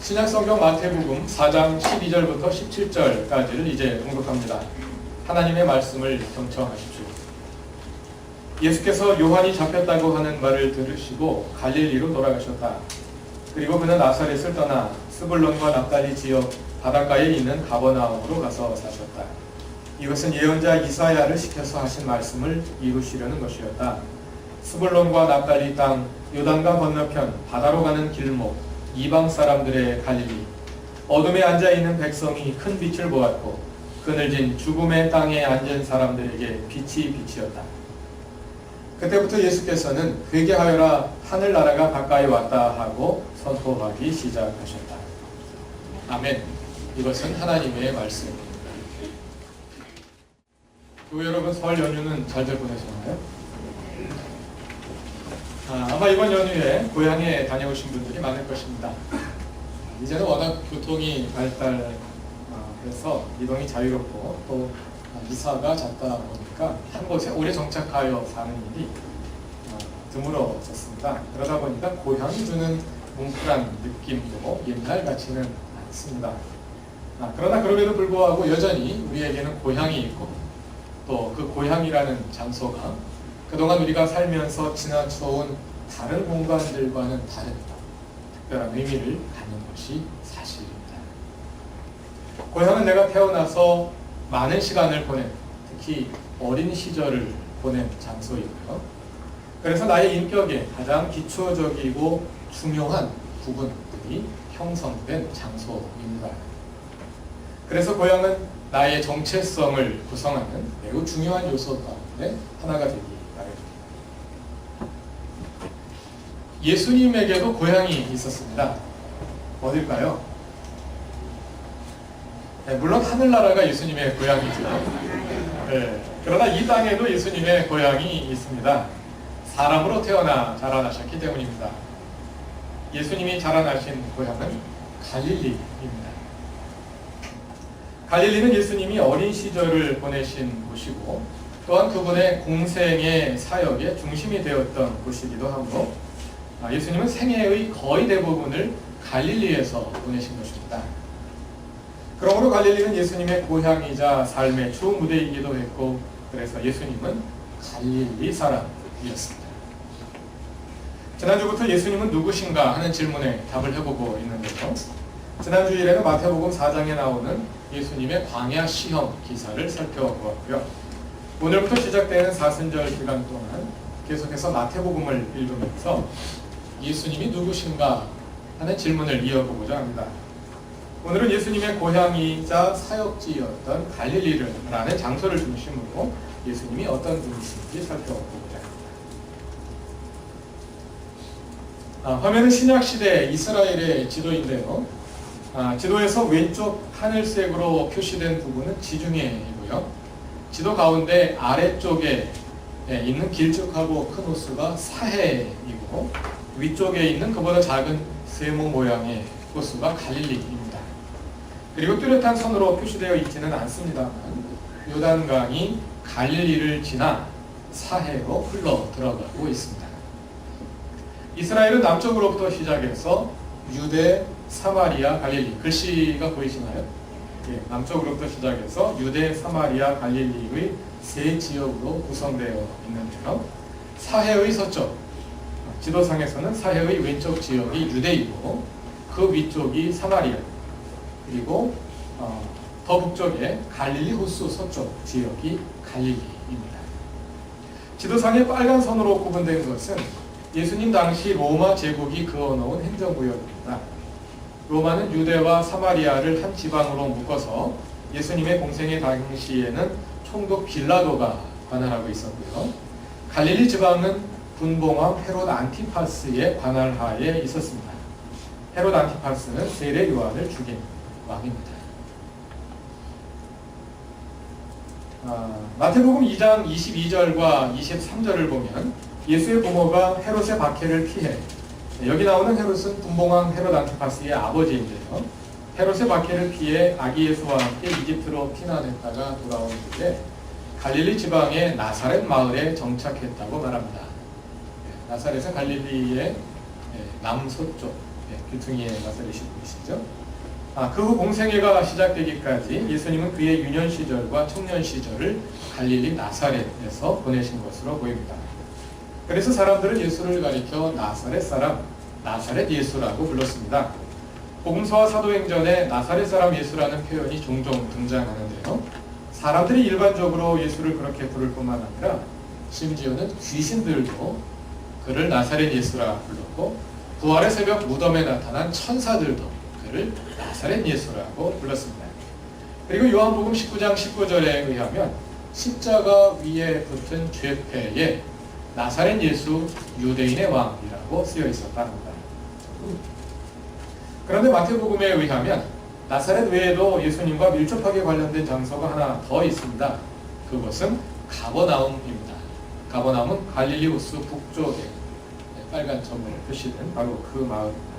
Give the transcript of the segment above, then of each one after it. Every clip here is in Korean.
신약성경 마태복음 4장 12절부터 17절까지를 이제 공독합니다. 하나님의 말씀을 경청하십시오. 예수께서 요한이 잡혔다고 하는 말을 들으시고 갈릴리로 돌아가셨다. 그리고 그는 나사렛을 떠나 스불론과 납달리 지역 바닷가에 있는 가버나움으로 가서 사셨다. 이것은 예언자 이사야를 시켜서 하신 말씀을 이루시려는 것이었다. 스불론과 납달리 땅 요단강 건너편 바다로 가는 길목 이방 사람들의 갈릴리, 어둠에 앉아있는 백성이 큰 빛을 보았고 그늘진 죽음의 땅에 앉은 사람들에게 빛이 빛이었다. 그때부터 예수께서는 회개하여라, 하늘나라가 가까이 왔다 하고 선포하기 시작하셨다. 아멘. 이것은 하나님의 말씀입니다. 교회 여러분, 설 연휴는 잘들 보내셨나요? 아마 이번 연휴에 고향에 다녀오신 분들이 많을 것입니다. 이제는 워낙 교통이 발달해서 이동이 자유롭고 또 이사가 잦다 보니까 한 곳에 오래 정착하여 사는 일이 드물어졌습니다. 그러다 보니까 고향이 주는 뭉클한 느낌도 옛날 같지는 않습니다. 그러나 그럼에도 불구하고 여전히 우리에게는 고향이 있고 또 그 고향이라는 장소가 그동안 우리가 살면서 지나쳐온 다른 공간들과는 다른 특별한 의미를 갖는 것이 사실입니다. 고향은 내가 태어나서 많은 시간을 보낸, 특히 어린 시절을 보낸 장소이고요. 그래서 나의 인격의 가장 기초적이고 중요한 부분들이 형성된 장소입니다. 그래서 고향은 나의 정체성을 구성하는 매우 중요한 요소 가운데 하나가 되기 바랍니다. 예수님에게도 고향이 있었습니다. 어딜까요? 네, 물론 하늘나라가 예수님의 고향이죠. 네, 그러나 이 땅에도 예수님의 고향이 있습니다. 사람으로 태어나 자라나셨기 때문입니다. 예수님이 자라나신 고향은 갈릴리입니다. 갈릴리는 예수님이 어린 시절을 보내신 곳이고 또한 그분의 공생의 사역의 중심이 되었던 곳이기도 하고 예수님은 생애의 거의 대부분을 갈릴리에서 보내신 것입니다. 그러므로 갈릴리는 예수님의 고향이자 삶의 주 무대이기도 했고 그래서 예수님은 갈릴리 사람이었습니다. 지난주부터 예수님은 누구신가 하는 질문에 답을 해보고 있는데요. 지난 주일에는 마태복음 4장에 나오는 예수님의 광야 시험 기사를 살펴보았고요. 오늘부터 시작되는 사순절 기간 동안 계속해서 마태복음을 읽으면서 예수님이 누구신가 하는 질문을 이어보고자 합니다. 오늘은 예수님의 고향이자 사역지였던 갈릴리라는 장소를 중심으로 예수님이 어떤 분이신지 살펴보고자 합니다. 화면은 신약시대 이스라엘의 지도인데요. 지도에서 왼쪽 하늘색으로 표시된 부분은 지중해이고요. 지도 가운데 아래쪽에 있는 길쭉하고 큰 호수가 사해이고 위쪽에 있는 그보다 작은 세모 모양의 호수가 갈릴리입니다. 그리고 뚜렷한 선으로 표시되어 있지는 않습니다만 요단강이 갈릴리를 지나 사해로 흘러 들어가고 있습니다. 이스라엘은 남쪽으로부터 시작해서 유대, 사마리아, 갈릴리, 글씨가 보이시나요? 남쪽으로부터 시작해서 유대, 사마리아, 갈릴리의 세 지역으로 구성되어 있는데요. 사해의 서쪽, 지도상에서는 사해의 왼쪽 지역이 유대이고 그 위쪽이 사마리아, 그리고 더 북쪽에 갈릴리 호수 서쪽 지역이 갈릴리입니다. 지도상에 빨간 선으로 구분된 것은 예수님 당시 로마 제국이 그어놓은 행정구역입니다. 로마는 유대와 사마리아를 한 지방으로 묶어서 예수님의 공생의 당시에는 총독 빌라도가 관할하고 있었고요. 갈릴리 지방은 분봉왕 헤롯 안티파스의 관할하에 있었습니다. 헤롯 안티파스는 세례 요한을 죽인 왕입니다. 마태복음 2장 22절과 23절을 보면 예수의 부모가 헤롯의 박해를 피해 여기 나오는 헤롯은 분봉왕 헤롯 안티파스의 아버지인데요. 헤롯의 박해를 피해 아기 예수와 함께 이집트로 피난했다가 돌아온 뒤에 갈릴리 지방의 나사렛 마을에 정착했다고 말합니다. 나사렛은 갈릴리의 남서쪽에 귀퉁이에 다스리신 분이시죠. 그 후 공생애가 시작되기까지 예수님은 그의 유년 시절과 청년 시절을 갈릴리 나사렛에서 보내신 것으로 보입니다. 그래서 사람들은 예수를 가리켜 나사렛 사람, 나사렛 예수라고 불렀습니다. 복음서와 사도행전에 나사렛 사람 예수라는 표현이 종종 등장하는데요. 사람들이 일반적으로 예수를 그렇게 부를 뿐만 아니라 심지어는 귀신들도 그를 나사렛 예수라 불렀고, 부활의 새벽 무덤에 나타난 천사들도 그를 나사렛 예수라고 불렀습니다. 그리고 요한복음 19장 19절에 의하면 십자가 위에 붙은 죄패에 나사렛 예수 유대인의 왕이라고 쓰여 있었답니다. 그런데 마태복음에 의하면 나사렛 외에도 예수님과 밀접하게 관련된 장소가 하나 더 있습니다. 그것은 가버나움입니다. 가버나움은 갈릴리 호수 북쪽에 빨간 점으로 표시된 바로 그 마을입니다.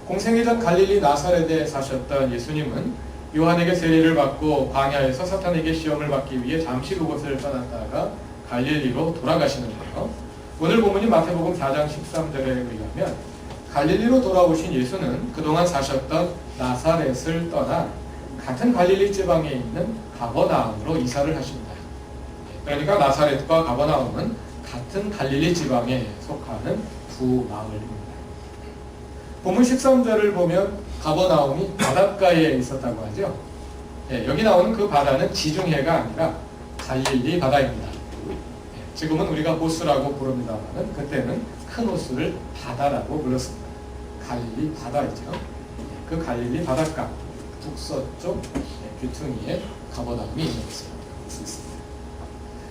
공생애 전 갈릴리 나사렛에 사셨던 예수님은 요한에게 세례를 받고 광야에서 사탄에게 시험을 받기 위해 잠시 그곳을 떠났다가 갈릴리로 돌아가시는데요. 오늘 본문인 마태복음 4장 13절에 의하면 갈릴리로 돌아오신 예수는 그동안 사셨던 나사렛을 떠나 같은 갈릴리 지방에 있는 가버나움으로 이사를 하십니다. 그러니까 나사렛과 가버나움은 같은 갈릴리 지방에 속하는 두 마을입니다. 본문 13절을 보면 가버나움이 바닷가에 있었다고 하죠. 여기 나오는 그 바다는 지중해가 아니라 갈릴리 바다입니다. 지금은 우리가 호수라고 부릅니다만 그때는 큰 호수를 바다라고 불렀습니다. 갈릴리 바다이죠. 그 갈릴리 바닷가 북서쪽 귀퉁이에 가버나움이 있는 것을 볼 수 있습니다.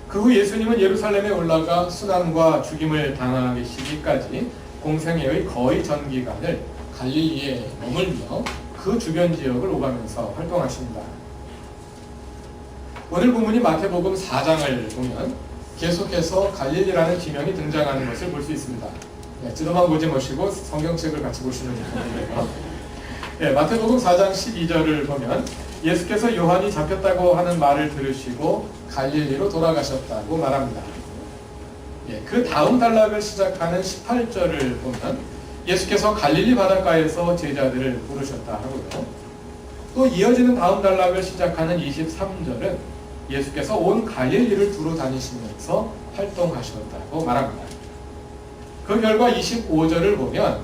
그 후 예수님은 예루살렘에 올라가 순환과 죽임을 당하시기까지 공생애의 거의 전 기간을 갈릴리에 머물며 그 주변 지역을 오가면서 활동하십니다. 오늘 본문이 마태복음 4장을 보면 계속해서 갈릴리라는 지명이 등장하는 것을 볼 수 있습니다. 지도만 보지 마시고 성경책을 같이 보시면 좋은데요. 마태복음 4장 12절을 보면 예수께서 요한이 잡혔다고 하는 말을 들으시고 갈릴리로 돌아가셨다고 말합니다. 그 다음 단락을 시작하는 18절을 보면 예수께서 갈릴리 바닷가에서 제자들을 부르셨다 하고요. 또 이어지는 다음 단락을 시작하는 23절은 예수께서 온 갈릴리를 두루 다니시면서 활동하셨다고 말합니다. 그 결과 25절을 보면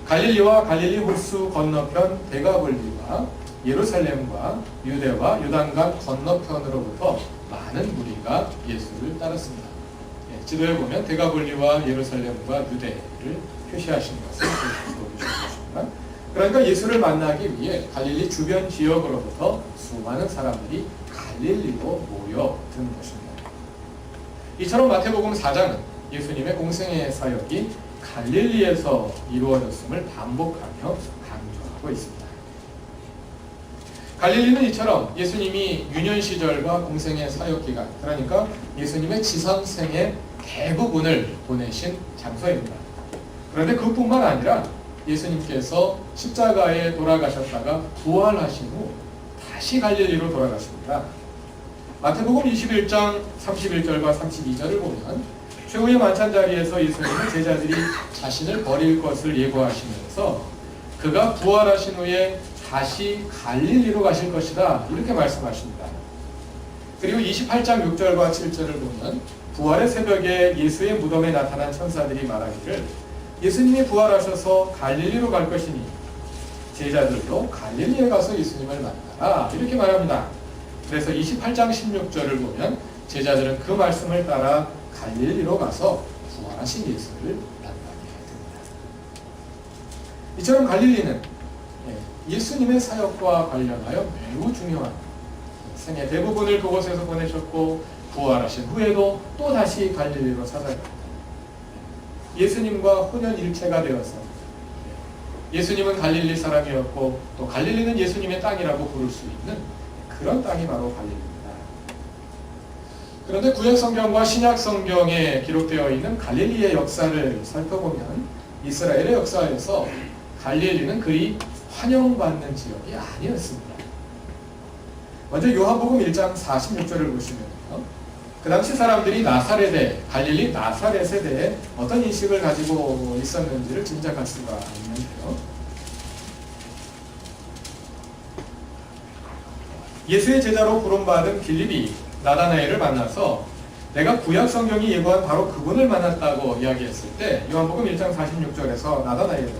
갈릴리와 갈릴리 호수 건너편 데가볼리와 예루살렘과 유대와 요단강 건너편으로부터 많은 무리가 예수를 따랐습니다. 지도에 보면 데가볼리와 예루살렘과 유대를 표시하신 것을 보여주십니다. 그러니까 예수를 만나기 위해 갈릴리 주변 지역으로부터 수많은 사람들이 갈릴리로 모여든 것입니다. 이처럼 마태복음 4장은 예수님의 공생애 사역이 갈릴리에서 이루어졌음을 반복하며 강조하고 있습니다. 갈릴리는 이처럼 예수님이 유년 시절과 공생애 사역 기간, 그러니까 예수님의 지상생의 대부분을 보내신 장소입니다. 그런데 그뿐만 아니라 예수님께서 십자가에 돌아가셨다가 부활하신 후 다시 갈릴리로 돌아가십니다. 마태복음 21장 31절과 32절을 보면 최후의 만찬 자리에서 예수님은 제자들이 자신을 버릴 것을 예고하시면서 그가 부활하신 후에 다시 갈릴리로 가실 것이다 이렇게 말씀하십니다. 그리고 28장 6절과 7절을 보면 부활의 새벽에 예수의 무덤에 나타난 천사들이 말하기를 예수님이 부활하셔서 갈릴리로 갈 것이니 제자들도 갈릴리에 가서 예수님을 만나라 이렇게 말합니다. 그래서 28장 16절을 보면 제자들은 그 말씀을 따라 갈릴리로 가서 부활하신 예수를 만나게 됩니다. 이처럼 갈릴리는 예수님의 사역과 관련하여 매우 중요한 생애 대부분을 그곳에서 보내셨고 부활하신 후에도 또 다시 갈릴리로 찾아갑니다. 예수님과 혼연일체가 되어서 예수님은 갈릴리 사람이었고 또 갈릴리는 예수님의 땅이라고 부를 수 있는 그런 땅이 바로 갈릴리입니다. 그런데 구약 성경과 신약 성경에 기록되어 있는 갈릴리의 역사를 살펴보면 이스라엘의 역사에서 갈릴리는 그리 환영받는 지역이 아니었습니다. 먼저 요한복음 1장 46절을 보시면요. 그 당시 사람들이 나사렛에, 갈릴리 나사렛에 대해 어떤 인식을 가지고 있었는지를 짐작할 수가 있는데요. 예수의 제자로 부름받은 빌립이 나다나엘을 만나서 내가 구약 성경이 예고한 바로 그분을 만났다고 이야기했을 때 요한복음 1장 46절에서 나다나엘은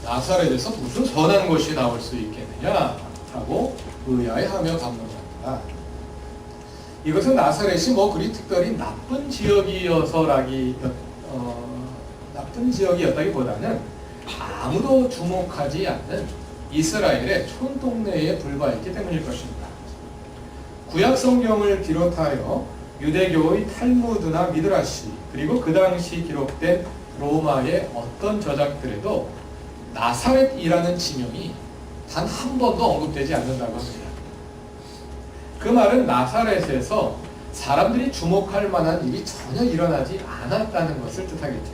나사렛에서 무슨 선한 것이 나올 수 있겠느냐 하고 의아해하며 반문합니다. 이것은 나사렛이 뭐 그리 특별히 나쁜 지역이었다기보다는 아무도 주목하지 않는 이스라엘의 촌동네에 불과했기 때문일 것입니다. 구약 성경을 비롯하여 유대교의 탈무드나 미드라시 그리고 그 당시 기록된 로마의 어떤 저작들에도 나사렛이라는 지명이 단 한 번도 언급되지 않는다고 합니다. 그 말은 나사렛에서 사람들이 주목할 만한 일이 전혀 일어나지 않았다는 것을 뜻하겠죠.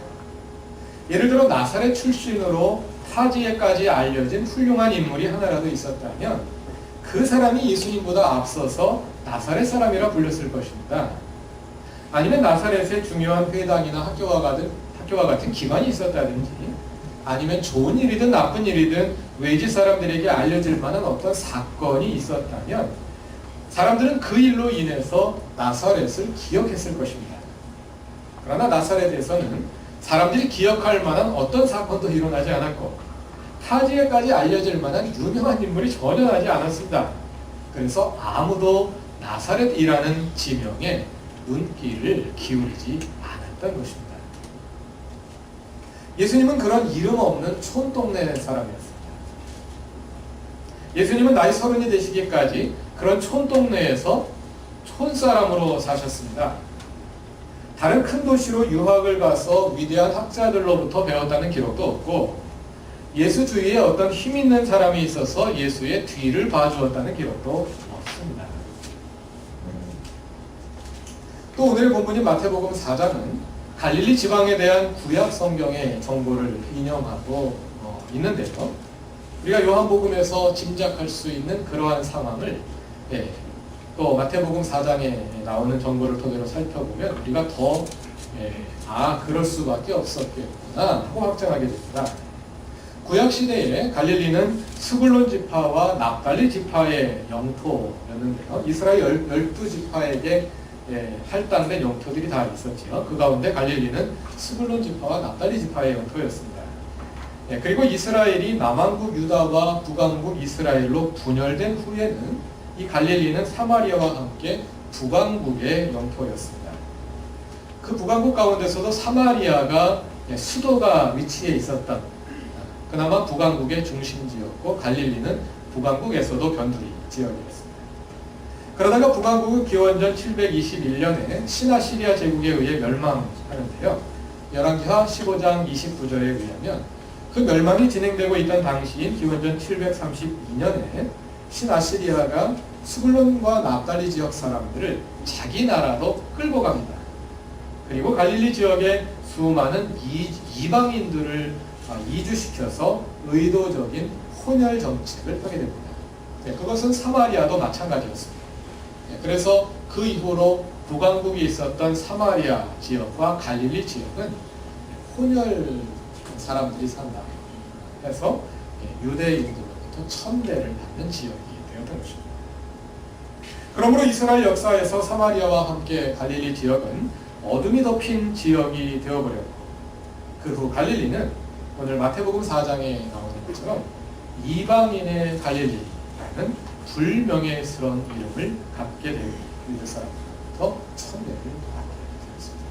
예를 들어 나사렛 출신으로 타지에까지 알려진 훌륭한 인물이 하나라도 있었다면 그 사람이 예수님보다 앞서서 나사렛 사람이라 불렸을 것입니다. 아니면 나사렛에 중요한 회당이나 학교와 같은 기관이 있었다든지 아니면 좋은 일이든 나쁜 일이든 외지 사람들에게 알려질 만한 어떤 사건이 있었다면 사람들은 그 일로 인해서 나사렛을 기억했을 것입니다. 그러나 나사렛에서는 사람들이 기억할 만한 어떤 사건도 일어나지 않았고 타지에까지 알려질 만한 유명한 인물이 전혀 나지 않았습니다. 그래서 아무도 나사렛이라는 지명에 눈길을 기울이지 않았던 것입니다. 예수님은 그런 이름 없는 촌동네 사람이었습니다. 예수님은 나이 30이 되시기까지 그런 촌동네에서 촌사람으로 사셨습니다. 다른 큰 도시로 유학을 가서 위대한 학자들로부터 배웠다는 기록도 없고 예수 주위에 어떤 힘 있는 사람이 있어서 예수의 뒤를 봐주었다는 기록도 없습니다. 또 오늘 본문인 마태복음 4장은 갈릴리 지방에 대한 구약 성경의 정보를 인용하고 있는데요. 우리가 요한복음에서 짐작할 수 있는 그러한 상황을 또 마태복음 4장에 나오는 정보를 토대로 살펴보면 우리가 더 그럴 수밖에 없었겠구나 하고 확정하게 됩니다. 구약시대에 갈릴리는 스불론 지파와 납달리 지파의 영토였는데요. 이스라엘 12지파에게 할당된 영토들이 다 있었지요. 그 가운데 갈릴리는 스불론 지파와 납달리 지파의 영토였습니다. 그리고 이스라엘이 남왕국 유다와 북왕국 이스라엘로 분열된 후에는 이 갈릴리는 사마리아와 함께 북왕국의 영토였습니다. 그 북왕국 가운데서도 사마리아가 수도가 위치해 있었던 그나마 북왕국의 중심지였고 갈릴리는 북왕국에서도 변두리 지역이었습니다. 그러다가 북왕국은 기원전 721년에 신아시리아 제국에 의해 멸망하는데요. 열왕기하 15장 29절에 의하면 그 멸망이 진행되고 있던 당시인 기원전 732년에 신아시리아가 스불론과 납달리 지역 사람들을 자기 나라로 끌고 갑니다. 그리고 갈릴리 지역에 수많은 이방인들을 이주시켜서 의도적인 혼혈 정책을 하게 됩니다. 그것은 사마리아도 마찬가지였습니다. 그래서 그 이후로 북왕국이 있었던 사마리아 지역과 갈릴리 지역은 혼혈 사람들이 산다 해서 유대인들로부터 천대를 받는 지역이 되었던 것입니다. 그러므로 이스라엘 역사에서 사마리아와 함께 갈릴리 지역은 어둠이 덮인 지역이 되어버렸고 그 후 갈릴리는 오늘 마태복음 4장에 나오는 것처럼 이방인의 갈릴리라는 불명예스러운 이름을 갖게 되고 유대 사람들부터 천대를 받게 되었습니다.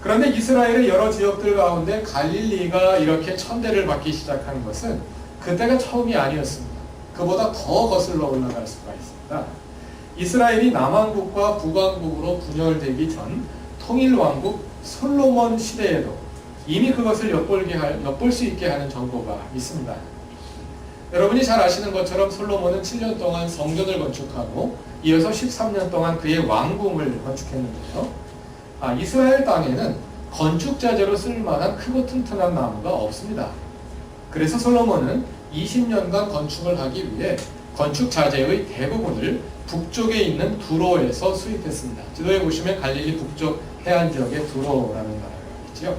그런데 이스라엘의 여러 지역들 가운데 갈릴리가 이렇게 천대를 받기 시작한 것은 그때가 처음이 아니었습니다. 그보다 더 거슬러 올라갈 수가 있습니다. 이스라엘이 남왕국과 북왕국으로 분열되기 전 통일왕국 솔로몬 시대에도 이미 그것을 엿볼 수 있게 하는 정보가 있습니다. 여러분이 잘 아시는 것처럼 솔로몬은 7년 동안 성전을 건축하고 이어서 13년 동안 그의 왕궁을 건축했는데요. 이스라엘 땅에는 건축자재로 쓸만한 크고 튼튼한 나무가 없습니다. 그래서 솔로몬은 20년간 건축을 하기 위해 건축자재의 대부분을 북쪽에 있는 두로에서 수입했습니다. 지도에 보시면 갈릴리 북쪽 해안 지역의 두로라는 나라가 있죠.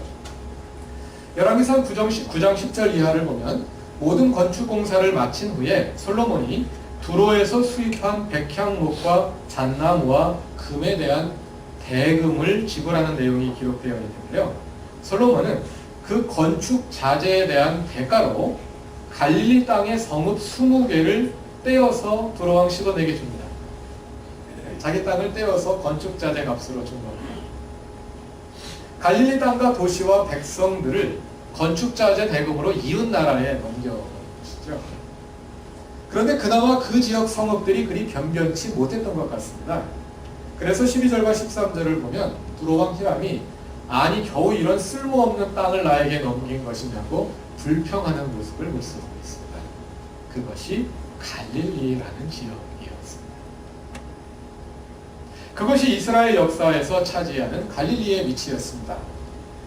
열왕기상 9장 10절 이하를 보면 모든 건축 공사를 마친 후에 솔로몬이 두로에서 수입한 백향목과 잣나무와 금에 대한 대금을 지불하는 내용이 기록되어 있는데요. 솔로몬은 그 건축 자재에 대한 대가로 갈릴리 땅의 성읍 20개를 떼어서 두로왕 시돈에게 줍니다. 자기 땅을 떼어서 건축 자재 값으로 준 겁니다. 갈릴리 땅과 도시와 백성들을 건축 자재 대금으로 이웃 나라에 넘겨주시죠. 그런데 그나마 그 지역 성읍들이 그리 변변치 못했던 것 같습니다. 그래서 12절과 13절을 보면 두로왕 히람이 아니 겨우 이런 쓸모없는 땅을 나에게 넘긴 것이냐고 불평하는 모습을 볼 수 있습니다. 그것이 갈릴리라는 지역이었습니다. 그것이 이스라엘 역사에서 차지하는 갈릴리의 위치였습니다.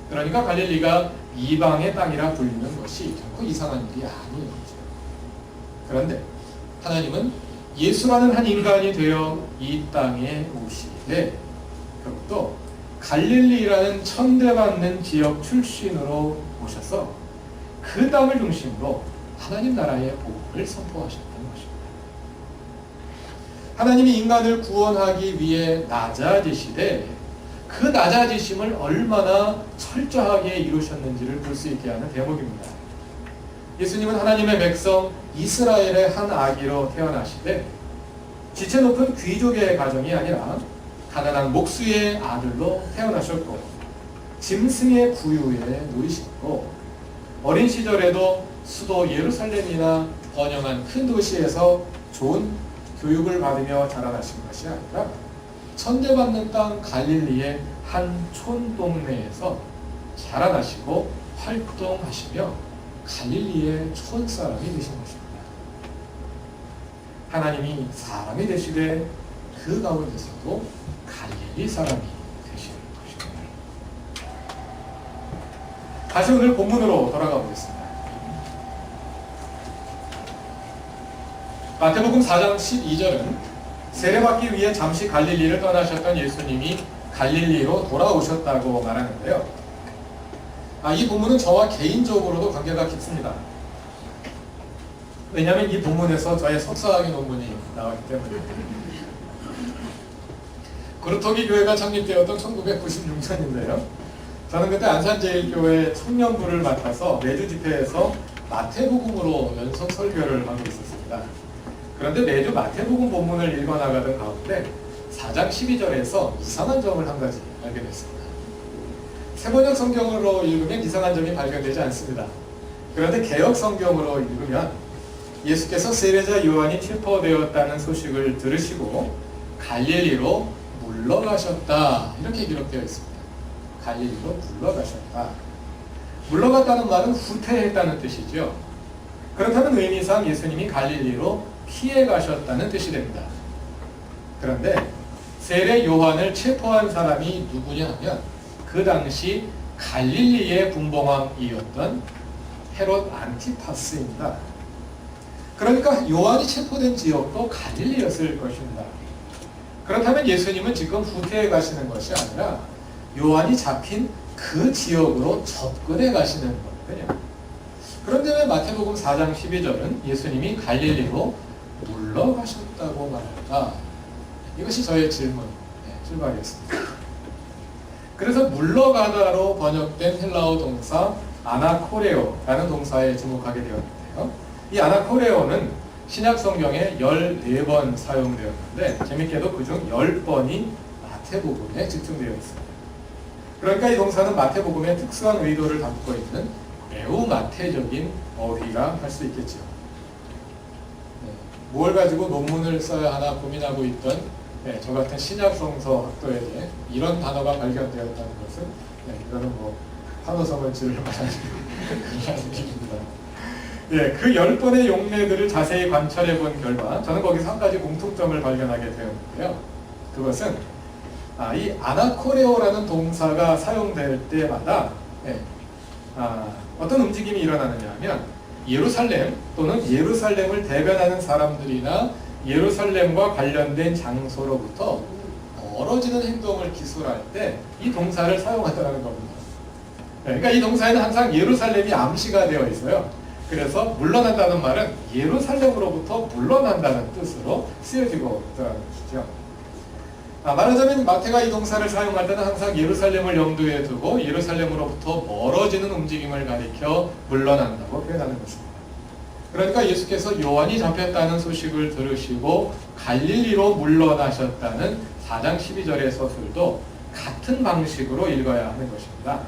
그러니까 갈릴리가 이방의 땅이라 불리는 것이 결코 이상한 일이 아니었죠. 그런데 하나님은 예수라는 한 인간이 되어 이 땅에 오시되 그것도 갈릴리라는 천대받는 지역 출신으로 오셔서 그 땅을 중심으로 하나님 나라의 복음을 선포하셨던 것입니다. 하나님이 인간을 구원하기 위해 낮아지시되 그 낮아지심을 얼마나 철저하게 이루셨는지를 볼 수 있게 하는 대목입니다. 예수님은 하나님의 백성 이스라엘의 한 아기로 태어나시되 지체 높은 귀족의 가정이 아니라 가난한 목수의 아들로 태어나셨고 짐승의 구유에 누이셨고 어린 시절에도 수도 예루살렘이나 번영한 큰 도시에서 좋은 교육을 받으며 자라나신 것이 아니라 천대받는 땅 갈릴리의 한 촌동네에서 자라나시고 활동하시며 갈릴리의 촌사람이 되신 것입니다. 하나님이 사람이 되시되 그 가운데서도 갈릴리 사람이 되시는 것입니다. 다시 오늘 본문으로 돌아가 보겠습니다. 마태복음 4장 12절은 세례받기 위해 잠시 갈릴리를 떠나셨던 예수님이 갈릴리로 돌아오셨다고 말하는데요. 이 본문은 저와 개인적으로도 관계가 깊습니다. 왜냐하면 이 본문에서 저의 석사학위 논문이 나왔기 때문입니다. 그루터기 교회가 창립되었던 1996년인데요. 저는 그때 안산제일교회 청년부를 맡아서 매주 집회에서 마태복음으로 연속 설교를 하고 있었습니다. 그런데 매주 마태복음 본문을 읽어나가던 가운데 4장 12절에서 이상한 점을 한 가지 알게 됐습니다. 새번역 성경으로 읽으면 이상한 점이 발견되지 않습니다. 그런데 개역 성경으로 읽으면 예수께서 세례자 요한이 체포되었다는 소식을 들으시고 갈릴리로 물러가셨다 이렇게 기록되어 있습니다. 갈릴리로 물러가셨다. 물러갔다는 말은 후퇴했다는 뜻이죠. 그렇다면 의미상 예수님이 갈릴리로 피해 가셨다는 뜻이 됩니다. 그런데 세례 요한을 체포한 사람이 누구냐 하면 그 당시 갈릴리의 분봉왕이었던 헤롯 안티파스입니다. 그러니까 요한이 체포된 지역도 갈릴리였을 것입니다. 그렇다면 예수님은 지금 후퇴해 가시는 것이 아니라 요한이 잡힌 그 지역으로 접근해 가시는 거거든요. 그런데 왜 마태복음 4장 12절은 예수님이 갈릴리로 물러가셨다고 말할까? 이것이 저의 출발이었습니다. 그래서 물러가다로 번역된 헬라어 동사 아나코레오라는 동사에 주목하게 되었는데요. 이 아나코레오는 신약 성경에 14번 사용되었는데 재밌게도 그중 10번이 마태복음에 집중되어 있습니다. 그러니까 이 동사는 마태복음의 특수한 의도를 담고 있는 매우 마태적인 어휘라 할 수 있겠죠. 뭘 가지고 논문을 써야 하나 고민하고 있던 저 같은 신약성서 학도에게 이런 단어가 발견되었다는 것은 이거는 환호성을 지를 만한 일입니다. 그 10번의 용례들을 자세히 관찰해 본 결과 저는 거기서 한 가지 공통점을 발견하게 되었는데요. 그것은 이 아나코레오라는 동사가 사용될 때마다 어떤 움직임이 일어나느냐 하면 예루살렘 또는 예루살렘을 대변하는 사람들이나 예루살렘과 관련된 장소로부터 멀어지는 행동을 기술할 때 이 동사를 사용하더라는 겁니다. 그러니까 이 동사에는 항상 예루살렘이 암시가 되어 있어요. 그래서 물러난다는 말은 예루살렘으로부터 물러난다는 뜻으로 쓰여지고 있다는 것이죠. 말하자면 마태가 이 동사를 사용할 때는 항상 예루살렘을 염두에 두고 예루살렘으로부터 멀어지는 움직임을 가리켜 물러난다고 표현하는 것입니다. 그러니까 예수께서 요한이 잡혔다는 소식을 들으시고 갈릴리로 물러나셨다는 4장 12절의 서술도 같은 방식으로 읽어야 하는 것입니다.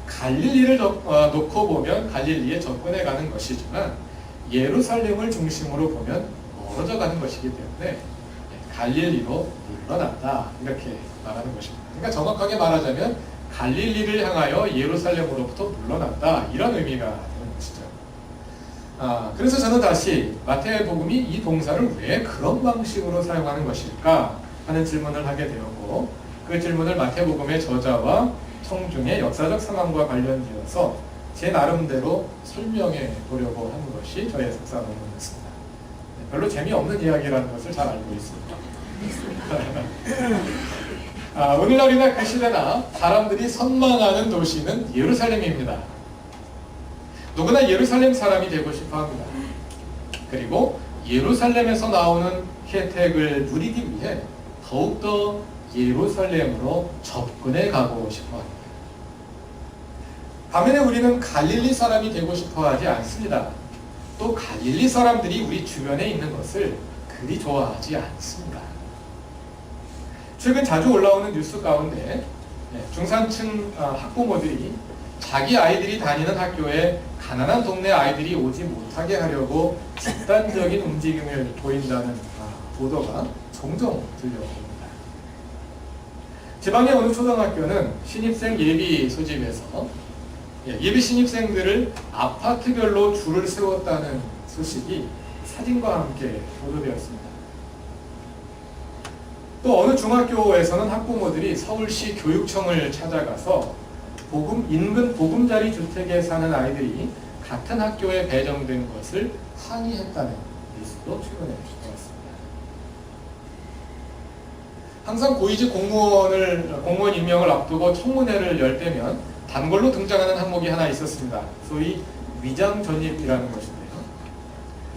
갈릴리를 놓고 보면 갈릴리에 접근해 가는 것이지만 예루살렘을 중심으로 보면 멀어져 가는 것이기 때문에 갈릴리로 물러났다 이렇게 말하는 것입니다. 그러니까 정확하게 말하자면 갈릴리를 향하여 예루살렘으로부터 물러났다 이런 의미가 되는 것이죠. 그래서 저는 다시 마태복음이 이 동사를 왜 그런 방식으로 사용하는 것일까 하는 질문을 하게 되었고 그 질문을 마태복음의 저자와 청중의 역사적 상황과 관련되어서 제 나름대로 설명해 보려고 하는 것이 저의 석사 논문이었습니다. 별로 재미없는 이야기라는 것을 잘 알고 있습니다. 오늘날이나 그 시대나 사람들이 선망하는 도시는 예루살렘입니다. 누구나 예루살렘 사람이 되고 싶어 합니다. 그리고 예루살렘에서 나오는 혜택을 누리기 위해 더욱더 예루살렘으로 접근해 가고 싶어 합니다. 반면에 우리는 갈릴리 사람이 되고 싶어 하지 않습니다. 또 갈릴리 사람들이 우리 주변에 있는 것을 그리 좋아하지 않습니다. 최근 자주 올라오는 뉴스 가운데 중산층 학부모들이 자기 아이들이 다니는 학교에 가난한 동네 아이들이 오지 못하게 하려고 집단적인 움직임을 보인다는 보도가 종종 들려옵니다. 지방의 어느 초등학교는 신입생 예비 소집에서 예비 신입생들을 아파트별로 줄을 세웠다는 소식이 사진과 함께 보도되었습니다. 또 어느 중학교에서는 학부모들이 서울시 교육청을 찾아가서 인근 보금자리 주택에 사는 아이들이 같은 학교에 배정된 것을 항의했다는 뉴스도 최근에 나왔습니다. 항상 고위직 공무원 임명을 앞두고 청문회를 열 때면 단골로 등장하는 항목이 하나 있었습니다. 소위 위장 전입이라는 것인데요.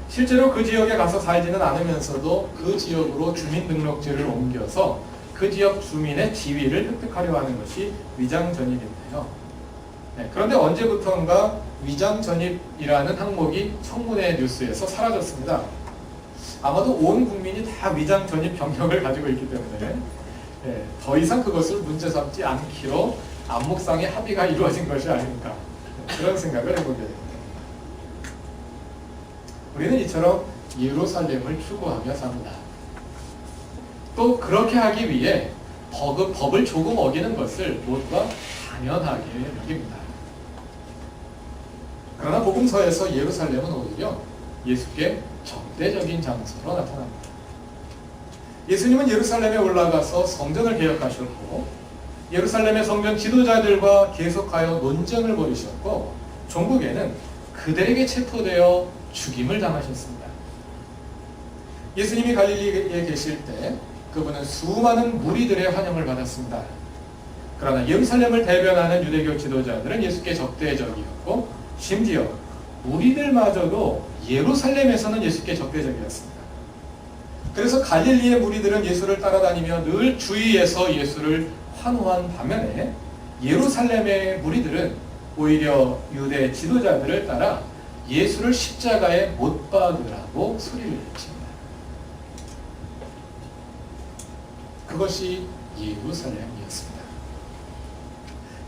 실제로 그 지역에 가서 살지는 않으면서도 그 지역으로 주민등록지를 옮겨서 그 지역 주민의 지위를 획득하려 하는 것이 위장 전입인데요. 그런데 언제부턴가 위장 전입이라는 항목이 청문회 뉴스에서 사라졌습니다. 아마도 온 국민이 다 위장 전입 경력을 가지고 있기 때문에 더 이상 그것을 문제 삼지 않기로 안목상의 합의가 이루어진 것이 아닐까 그런 생각을 해보게 됩니다. 우리는 이처럼 예루살렘을 추구하며 삽니다. 또 그렇게 하기 위해 법을 조금 어기는 것을 모두가 당연하게 여깁니다. 그러나 복음서에서 예루살렘은 오히려 예수께 적대적인 장소로 나타납니다. 예수님은 예루살렘에 올라가서 성전을 개혁하셨고 예루살렘의 성전 지도자들과 계속하여 논쟁을 벌이셨고 종국에는 그들에게 체포되어 죽임을 당하셨습니다. 예수님이 갈릴리에 계실 때 그분은 수많은 무리들의 환영을 받았습니다. 그러나 예루살렘을 대변하는 유대교 지도자들은 예수께 적대적이었고 심지어 무리들마저도 예루살렘에서는 예수께 적대적이었습니다. 그래서 갈릴리의 무리들은 예수를 따라다니며 늘 주위에서 예수를 환호한 반면에 예루살렘의 무리들은 오히려 유대 지도자들을 따라 예수를 십자가에 못 박으라고 소리를 칩니다. 그것이 예루살렘이었습니다.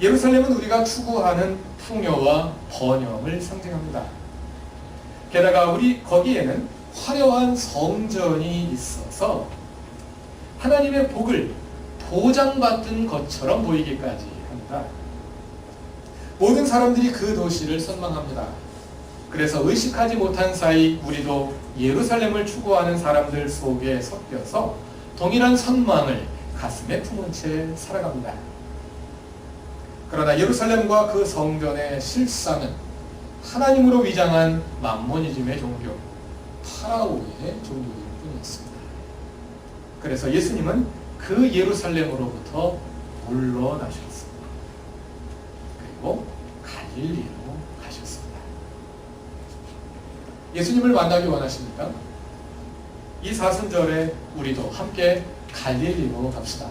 예루살렘은 우리가 추구하는 풍요와 번영을 상징합니다. 게다가 거기에는 화려한 성전이 있어서 하나님의 복을 보장받은 것처럼 보이기까지 합니다. 모든 사람들이 그 도시를 선망합니다. 그래서 의식하지 못한 사이 우리도 예루살렘을 추구하는 사람들 속에 섞여서 동일한 선망을 가슴에 품은 채 살아갑니다. 그러나 예루살렘과 그 성전의 실상은 하나님으로 위장한 맘모니즘의 종교, 파라오의 종교일 뿐이었습니다. 그래서 예수님은 그 예루살렘으로부터 물러나셨습니다. 그리고 갈릴리로 가셨습니다. 예수님을 만나기 원하십니까? 이 사순절에 우리도 함께 갈릴리로 갑시다.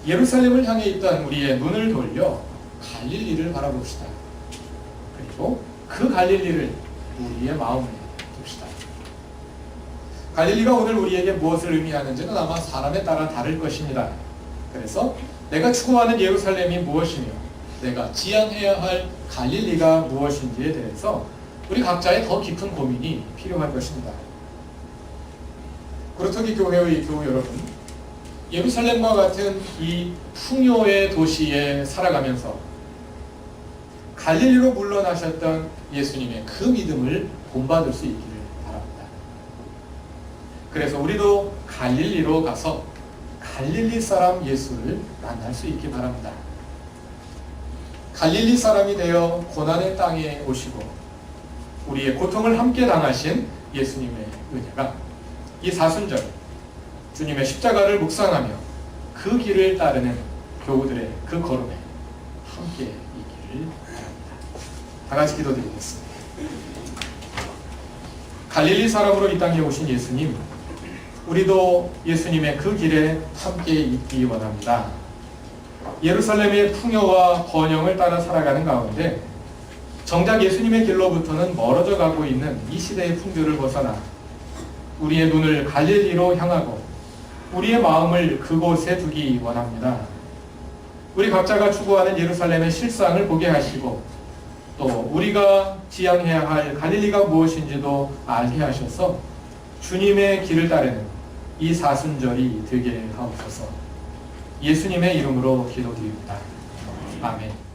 예루살렘을 향해 있던 우리의 눈을 돌려 갈릴리를 바라봅시다. 그리고 그 갈릴리를 우리의 마음에 둡시다. 갈릴리가 오늘 우리에게 무엇을 의미하는지는 아마 사람에 따라 다를 것입니다. 그래서 내가 추구하는 예루살렘이 무엇이며 내가 지향해야 할 갈릴리가 무엇인지에 대해서 우리 각자의 더 깊은 고민이 필요할 것입니다. 그렇더니 교회의 교우 여러분, 예루살렘과 같은 이 풍요의 도시에 살아가면서 갈릴리로 물러나셨던 예수님의 그 믿음을 본받을 수 있기를 바랍니다. 그래서 우리도 갈릴리로 가서 갈릴리 사람 예수를 만날 수 있기 바랍니다. 갈릴리 사람이 되어 고난의 땅에 오시고 우리의 고통을 함께 당하신 예수님의 은혜가 이 사순절 주님의 십자가를 묵상하며 그 길을 따르는 교우들의 그 걸음에 함께 있기를 바랍니다. 다 같이 기도드리겠습니다. 갈릴리 사람으로 이 땅에 오신 예수님, 우리도 예수님의 그 길에 함께 있기 원합니다. 예루살렘의 풍요와 번영을 따라 살아가는 가운데 정작 예수님의 길로부터는 멀어져 가고 있는 이 시대의 풍조를 벗어나 우리의 눈을 갈릴리로 향하고 우리의 마음을 그곳에 두기 원합니다. 우리 각자가 추구하는 예루살렘의 실상을 보게 하시고 또 우리가 지향해야 할 갈릴리가 무엇인지도 알게 하셔서 주님의 길을 따르는 이 사순절이 되게 하옵소서. 예수님의 이름으로 기도드립니다. 아멘.